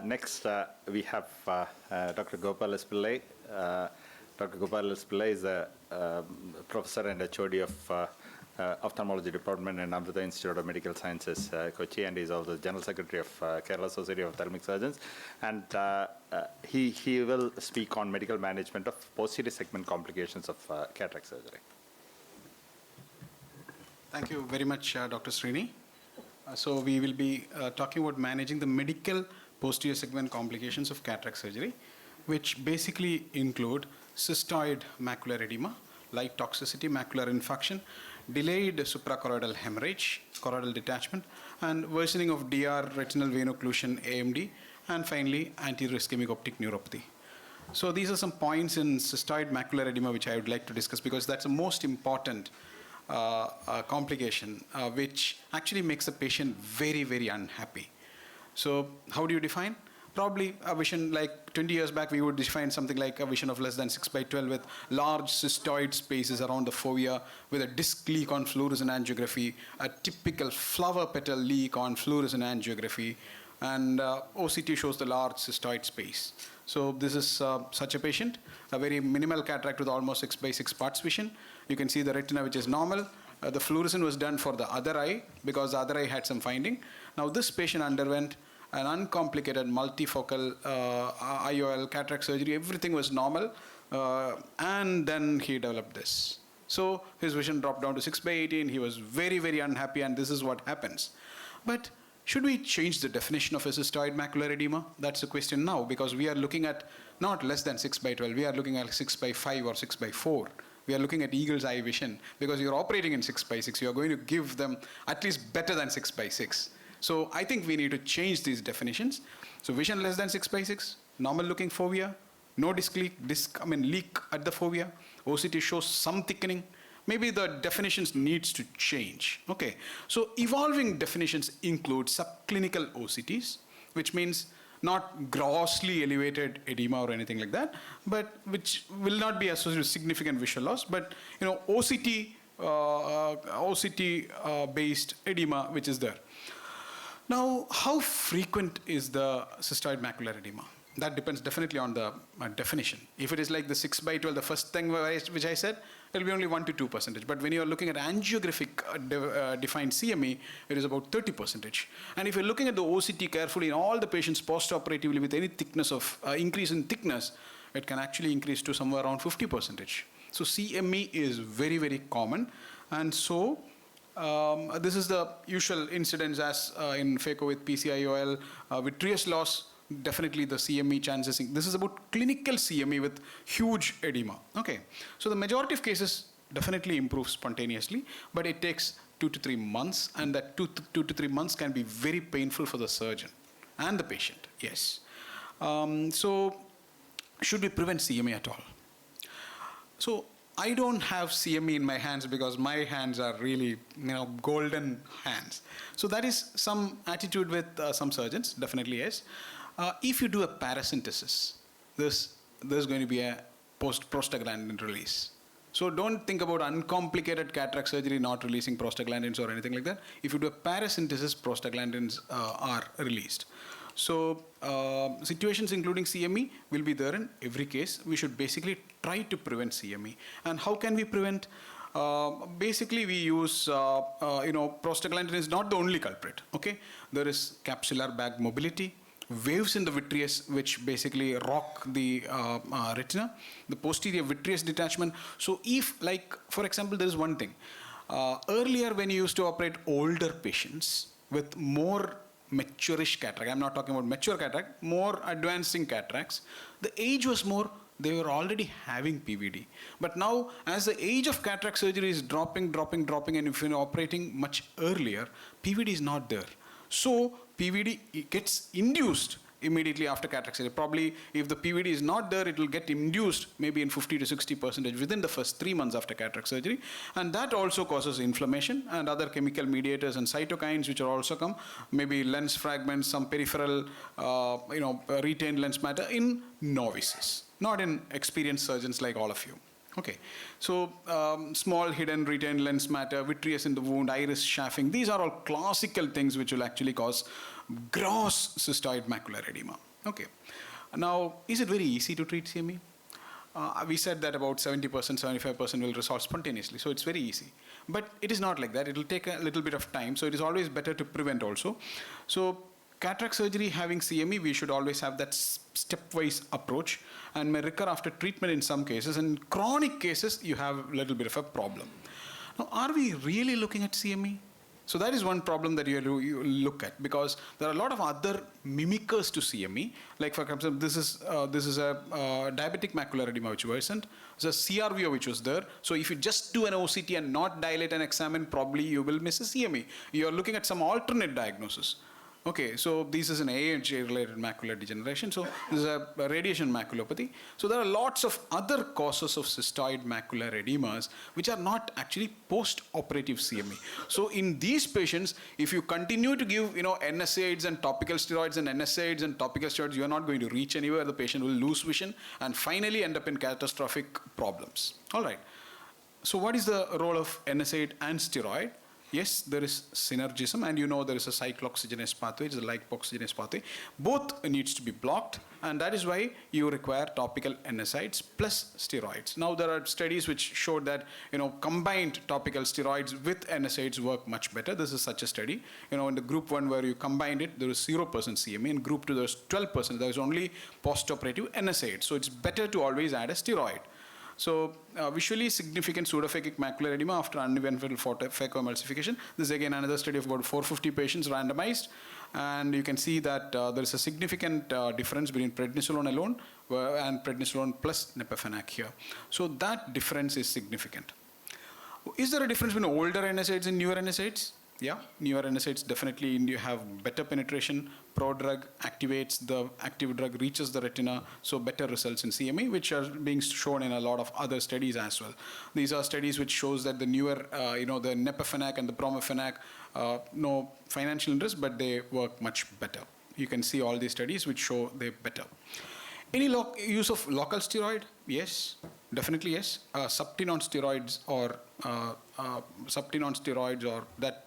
Next, we have Dr. GOPAL PILLAI. Dr. GOPAL PILLAI is a professor and HOD of Ophthalmology Department in Amrita Institute of Medical Sciences, Kochi, and he's also the General Secretary of Kerala Society of Ophthalmic Surgeons. And he will speak on medical management of posterior segment complications of cataract surgery. Thank you very much, Dr. Srini. So we will be talking about managing the medical posterior segment complications of cataract surgery, which basically include cystoid macular edema, light toxicity, macular infarction, delayed suprachoroidal hemorrhage, choroidal detachment, and worsening of DR, retinal vein occlusion, AMD, and finally anterior ischemic optic neuropathy. So these are some points in cystoid macular edema which I would like to discuss because that's the most important complication which actually makes the patient very, very unhappy. So how do you define? Probably a vision like 20 years back, we would define something like a vision of less than 6/12 with large cystoid spaces around the fovea with a disc leak on fluorescent angiography, a typical flower petal leak on fluorescent angiography, and OCT shows the large cystoid space. So this is such a patient, a very minimal cataract with almost 6/6 parts vision. You can see the retina which is normal. The fluorescent was done for the other eye because the other eye had some finding. Now this patient underwent an uncomplicated multifocal IOL cataract surgery. Everything was normal, and then he developed this. So his vision dropped down to 6/18. He was very, very unhappy, and this is what happens. But should we change the definition of a cystoid macular edema? That's the question now, because we are looking at not less than 6/12. We are looking at 6/5 or 6/4. We are looking at eagle's eye vision because you're operating in 6/6. You are going to give them at least better than 6/6. So I think we need to change these definitions. So vision less than 6/6, normal looking fovea, no leak at the fovea, OCT shows some thickening. Maybe the definitions needs to change. Okay, so evolving definitions include subclinical OCTs, which means not grossly elevated edema or anything like that, but which will not be associated with significant visual loss. But OCT based edema which is there. Now, how frequent is the cystoid macular edema? That depends definitely on the definition. If it is like the 6/12, the first thing which I said, it will be only 1 to 2%. But when you are looking at angiographic defined CME, it is about 30%. And if you're looking at the OCT carefully in all the patients post-operatively with any thickness of increase in thickness, it can actually increase to somewhere around 50%. So CME is very, very common. And so this is the usual incidence as in phaco with PCIOL, vitreous loss. Definitely the CME chances. This is about clinical CME with huge edema. Okay, so the majority of cases definitely improve spontaneously, but it takes 2 to 3 months, and that 2 to 3 months can be very painful for the surgeon and the patient. Yes. So should we prevent CME at all? So I don't have CME in my hands because my hands are really, golden hands. So that is some attitude with some surgeons, definitely is. If you do a paracentesis, there's going to be a prostaglandin release. So don't think about uncomplicated cataract surgery not releasing prostaglandins or anything like that. If you do a paracentesis, prostaglandins are released. So situations including CME will be there in every case. We should basically try to prevent CME. And how can we prevent? Basically, we use, prostaglandin is not the only culprit. Okay, there is capsular bag mobility, waves in the vitreous which basically rock the retina, the posterior vitreous detachment. So if, like, for example, there is one thing. Earlier when you used to operate older patients with more maturish cataract, I'm not talking about mature cataract, more advancing cataracts, the age was more, they were already having PVD. But now, as the age of cataract surgery is dropping, and if you're operating much earlier, PVD is not there. So PVD gets induced immediately after cataract surgery. Probably if the PVD is not there, it will get induced maybe in 50 to 60% within the first 3 months after cataract surgery. And that also causes inflammation and other chemical mediators and cytokines which are also come, maybe lens fragments, some peripheral, retained lens matter in novices, not in experienced surgeons like all of you. Okay, so small hidden retained lens matter, vitreous in the wound, iris chafing, these are all classical things which will actually cause gross cystoid macular edema. Okay. Now, is it very easy to treat CME? We said that about 70%, 75% will resolve spontaneously, so it's very easy. But it is not like that. It will take a little bit of time, so it is always better to prevent also. So cataract surgery having CME, we should always have that stepwise approach and may recur after treatment in some cases. In chronic cases, you have a little bit of a problem. Now, are we really looking at CME? So that is one problem that you look at, because there are a lot of other mimickers to CME. Like for example, this is a diabetic macular edema which worsened. There's a CRVO which was there. So if you just do an OCT and not dilate and examine, probably you will miss a CME. You're looking at some alternate diagnosis. Okay, so this is an age-related macular degeneration. So this is a radiation maculopathy. So there are lots of other causes of cystoid macular edemas which are not actually post-operative CME. So in these patients, if you continue to give NSAIDs and topical steroids and NSAIDs and topical steroids, you are not going to reach anywhere. The patient will lose vision and finally end up in catastrophic problems. All right. So what is the role of NSAID and steroid? Yes, there is synergism, and there is a cyclooxygenase pathway, it's a lipoxygenase pathway. Both needs to be blocked, and that is why you require topical NSAIDs plus steroids. Now, there are studies which showed that, combined topical steroids with NSAIDs work much better. This is such a study. In the group 1 where you combined it, there was 0% CME. In group 2, there was 12%. There was only post-operative NSAID. So it's better to always add a steroid. So visually significant pseudophakic macular edema after uneventful phacoemulsification. This is again another study of about 450 patients randomized. And you can see that there is a significant difference between prednisolone alone and prednisolone plus nepafenac here. So that difference is significant. Is there a difference between older NSAIDs and newer NSAIDs? Yeah, newer NSAIDs definitely you have better penetration. Prodrug activates the active drug, reaches the retina, so better results in CME, which are being shown in a lot of other studies as well. These are studies which shows that the newer, the nepafenac and the bromafenac, no financial interest, but they work much better. You can see all these studies which show they're better. Any use of local steroid? Yes, definitely yes. Subtenon steroids or that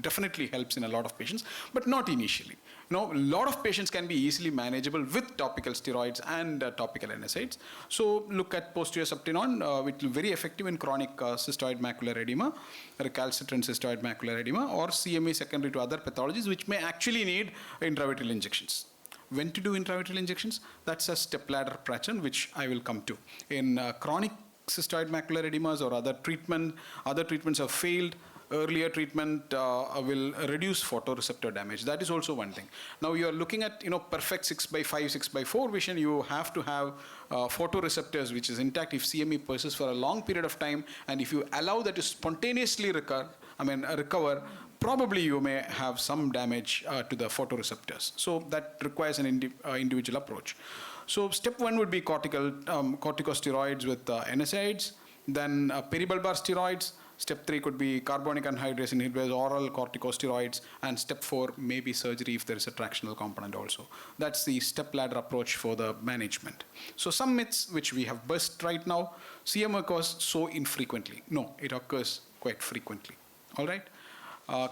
definitely helps in a lot of patients, but not initially. A lot of patients can be easily manageable with topical steroids and topical NSAIDs. So look at posterior subtenon, which is very effective in chronic cystoid macular edema, recalcitrant cystoid macular edema, or CME secondary to other pathologies which may actually need intravitreal injections. When to do intravitreal injections? That's a stepladder pattern, which I will come to. In chronic cystoid macular edemas or other treatments have failed, earlier treatment will reduce photoreceptor damage. That is also one thing. Now you are looking at perfect 6x5, 6x4 vision. You have to have photoreceptors which is intact. If CME persists for a long period of time, and if you allow that to spontaneously recover, probably you may have some damage to the photoreceptors. So that requires an individual approach. So step 1 would be corticosteroids with NSAIDs, then peribulbar steroids. Step 3 could be carbonic anhydrase inhibitors, oral corticosteroids, and step 4 may be surgery if there is a tractional component also. That's the stepladder approach for the management. So some myths which we have burst right now. CME occurs so infrequently. No, it occurs quite frequently. All right.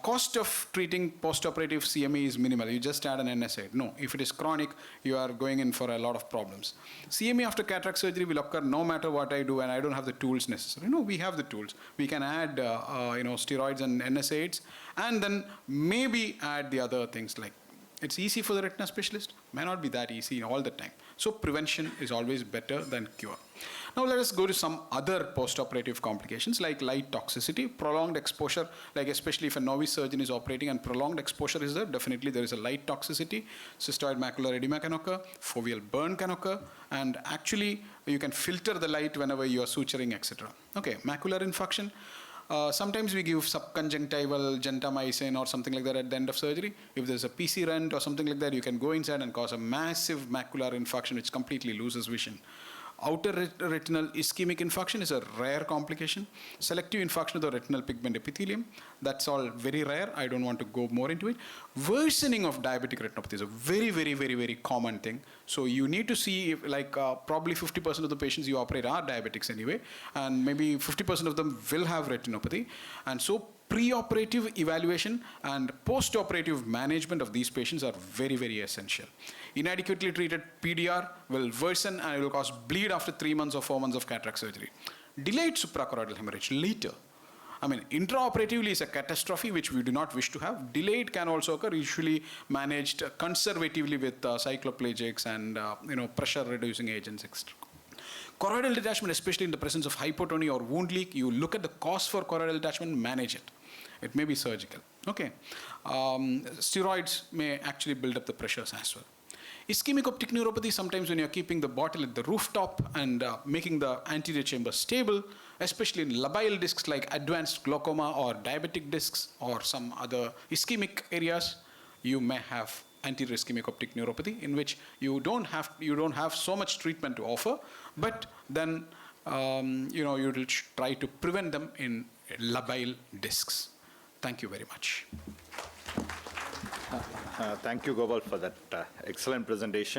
Cost of treating post-operative CME is minimal. You just add an NSAID. No, if it is chronic, you are going in for a lot of problems. CME after cataract surgery will occur no matter what I do, and I don't have the tools necessary. No, we have the tools. We can add steroids and NSAIDs, and then maybe add the other things like it's easy for the retina specialist. May not be that easy all the time. So prevention is always better than cure. Now let us go to some other post-operative complications like light toxicity, prolonged exposure, like especially if a novice surgeon is operating and prolonged exposure is there, definitely there is a light toxicity. Cystoid macular edema can occur, foveal burn can occur, and actually you can filter the light whenever you are suturing, etc. Okay, macular infarction. Sometimes we give subconjunctival gentamicin or something like that at the end of surgery. If there's a PC rent or something like that, you can go inside and cause a massive macular infarction which completely loses vision. Outer retinal ischemic infarction is a rare complication. Selective infarction of the retinal pigment epithelium, that's all very rare. I don't want to go more into it. Worsening of diabetic retinopathy is a very, very, very, very common thing. So you need to see if, probably 50% of the patients you operate are diabetics anyway, and maybe 50% of them will have retinopathy. And so Pre-operative evaluation and post-operative management of these patients are very, very essential. Inadequately treated PDR will worsen and it will cause bleed after 3 months or 4 months of cataract surgery. Delayed suprachoroidal hemorrhage later. I mean, intraoperatively is a catastrophe which we do not wish to have. Delayed can also occur, usually managed conservatively with cycloplagics and pressure-reducing agents, etc. Choroidal detachment, especially in the presence of hypotony or wound leak, you look at the cause for choroidal detachment, manage it. It may be surgical. Okay. Steroids may actually build up the pressures as well. Ischemic optic neuropathy, sometimes when you're keeping the bottle at the rooftop and making the anterior chamber stable, especially in labile discs like advanced glaucoma or diabetic discs or some other ischemic areas, you may have anterior ischemic optic neuropathy, in which you don't have so much treatment to offer, but then you will try to prevent them in labile discs. Thank you very much. Thank you, Gopal, for that excellent presentation.